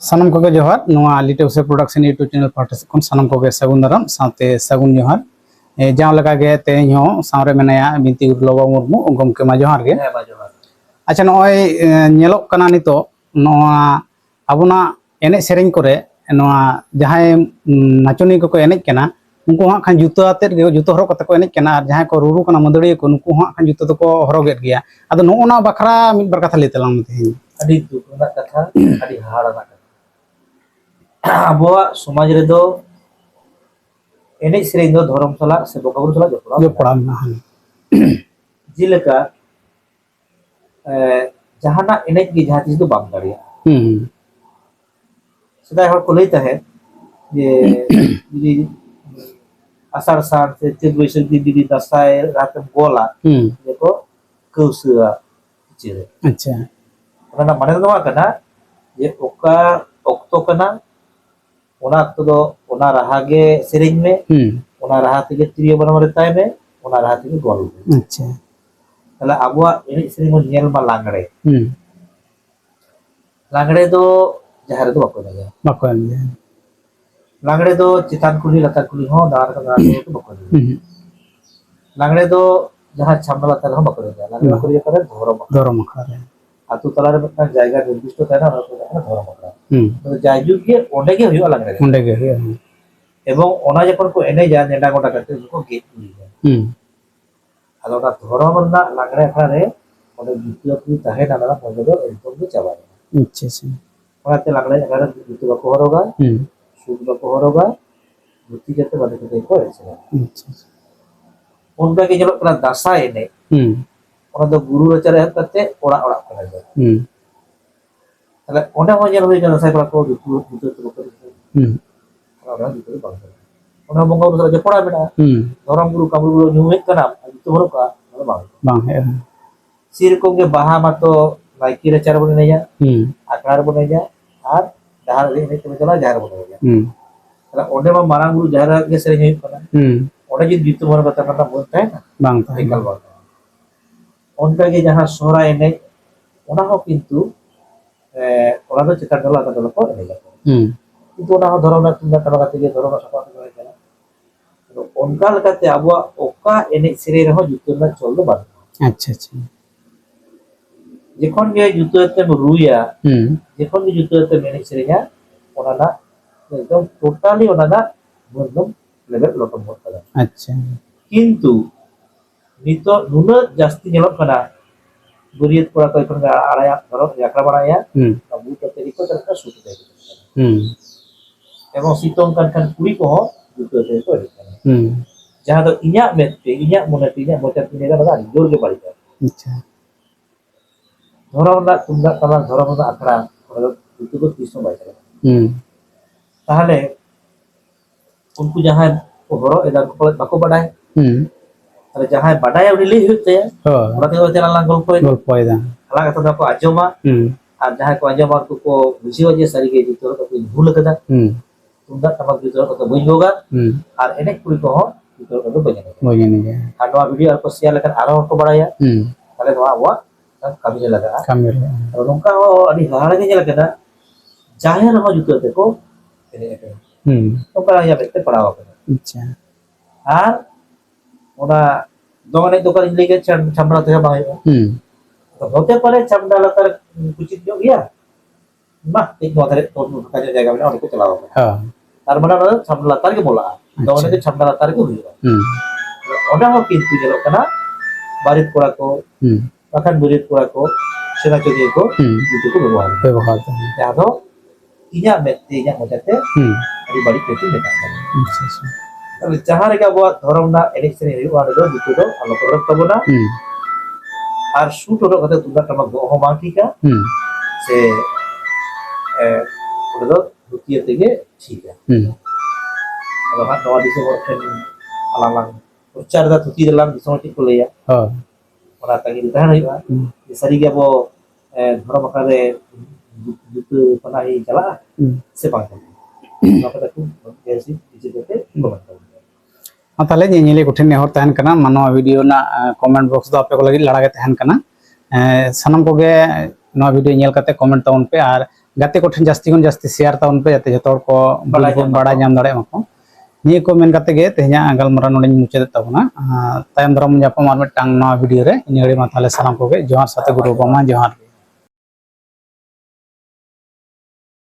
सानम को जोहार नोआ लिटिल से प्रोडक्शन यूट्यूब चैनल पार्ट से सानम को सगुन दाराम साथे सगुन जोहार जहाँ लगा गे तेज हो सावरे मेनाया बिनती लोबा मुर्मू गमके मा जोहार गे अच्छा नॉय नेलोक कना नितो नोआ अबुना एने सेरेंग करे नोआ जहां नाचनी को एने कना उनको हाँ खान जुतो आते जुतो हरक कते को एने कना और जहां को रुरु कना मंदड़ी को उनको हाँ खान जुतो तो हरगेत गया आदो नोना बखरा मिद बार कथा लेते लाम तेज अड़ी दुखना कथा अड़ी हाड़ा कथा अबुआ समाज रे दो एने सेरेंग दो धर्म सला से बकाबुर सला जो पड़ा ना जिलेका जहाना एने की जहां चीज तो बाम दाड़िया सदा हर को लेता है ये आषाढ़ साल से चैत बैसाख दीदी दसाई रात गोला देखो कौसुआ चीज अच्छा ओना माने दो कना ये ओका ओक्तो कना ओना तो दो ओना रहा गे सेरेंग में ओना रहा ते त्रियो बना मरताय में ओना रहा ते गोल अच्छा तला अबुआ एने सेरेंग में नेल मा लांगड़े दो जहां रे दो बाको ने लांगड़े दो चितान कुली लतार कुली हो दार का दार तो बको लांगड़े दो जहां छामला लतार हो बको लांगड़े को ये करे धर्म अखड़ा आतु तला रे मिटना जायगा निर्दिष्ट ताना धर्म अखड़ा तो जायजु के ओंडे के हुयो लांगड़े ओंडे के हुयो एवं ओना जखन को एने जा नेडा गोटा करते उनको गेट हुई आदो ना धर्म ना लांगड़े अखड़ा रे ओने जुतिया की ताहे ना ना मजे दो एकदम के चाबा अच्छा अच्छा ओनाते लांगड़े अखड़ा जुतिया को हरोगा सूट को हरोगा जुति जते बाने के को ऐसे अच्छा उनका के जलो कला दासाई ने ओना दो गुरु रचरे हत करते ओड़ा ओड़ा करा जाए तले ओने हो जल होई दासाई कला को जुति तो को ओना जुति बांग ओना बंगा उस जे पड़ा बेटा धरम गुरु काबुरु न्यूमे कना जुति हरो का बांग है सिर को के बाहा मा तो लाइकी रचर बने नहीं जा आकड़ा बने जा और जहां रे ने के चला जहां बने जा तले ओने मा मारांग गुरु जहां के सेरे नहीं कना ओने जी जुति मोर बता कना बोलता है ना बांग निकल बांग उनका के जहां सोहरा एने ओना हो किंतु ओना तो चिता डला का को एने जा किंतु ओना हो धर्म तुम टका के धर्म सपा के जाना तो उनका लगाते अबुआ ओका एने सिरे रहो जुतो ना चल दो बात अच्छा अच्छा जखन के जुतो ते रुया जखन के जुतो ते मेने सिरेया ओना ना एकदम टोटली ओना ना एकदम लेवल लोटम होता अच्छा किंतु नितो नुना जास्ती नेलोक कना बुरियत कोड़ा तो इकन आड़ाया धरो यात्रा बनाया अबू तो तेरी को तरह सूट दे एवं सीतों कान कुड़ी को जुतो ते को जहां तो इन्या मेते इन्या मोने इन्या मोचा तिनेगा लगा जोर के पड़ी अच्छा धर्म ना तुमदा तमा धर्म ना आखड़ा जुतो को तीसो बाय ताहले उनको जहां को हरो एदा को बाको बाडाय अरे जहां बाडाय उनी ले होते ओनाते होते लांग गल्पय दा हला कथा को आजोमा और जहां को आजोमा को बुझियो जे सारी के जुतो को भूल कदा तुमदा तमा जुतो को बई होगा और एने कुड़ी को जुतो को बई और नवा वीडियो को शेयर लेकर आरो को बडाया ताले नवा वा कमी लगा और नोंका अडी हाड़ के लगा जाहिर हो जुतो ते को तो का या बेते पड़ावा अच्छा और ओना दोने दुकान लेके चमड़ा तो बाय तो होते परे चमड़ा लतर कुछ जो गया मा एक नोतरे तो का जगह में उनको चलाओ हां तार माने चमड़ा लतर के बोला दोने के चमड़ा लतर के हुई ओना हो किंतु जलो कना बारित कोड़ा को अखन बुरित कोड़ा को सेना चोदी को जुतो को व्यवहार या तो इन्या मेते इन्या मजाते अभी बड़ी खेती में अच्छा अच्छा अब जहां रे का वो धर्म ना इलेक्शन रे वाले दो जुतो दो आलो को रख तबना और शूट रो कते तुदा टमा गो माटी का से दो दुतिय तेगे ठीक है अब हां नवा दिसे वो अलग उच्चार दा तुती दलाम दिसो ठीक को लेया हां ओना तागी दहन होइबा सरी के वो धर्म करे जुतो पनाही चला से बात नकता को जैसी चीज देते कमेंट ताले नेले कोठे नेहर तहन कना मानवा वीडियो ना कमेंट बॉक्स दो आपे को लगी लड़ा के तहन कना सानम को गे नवा वीडियो नेल कते कमेंट ताउन पे और गाते को ठन जास्ती खन जास्ती शेयर ताउन पे जाते जतो को बड़ा नाम दाड़े मको निये को मेन काते गे तेहना गालमारा नोडे मुचाद ताबना तायम दरम जापा मार मिटांग नवा वीडियो रे इनि घड़ी मा ताले सलाम को गे जोहार साथे गुरु बामा जोहार।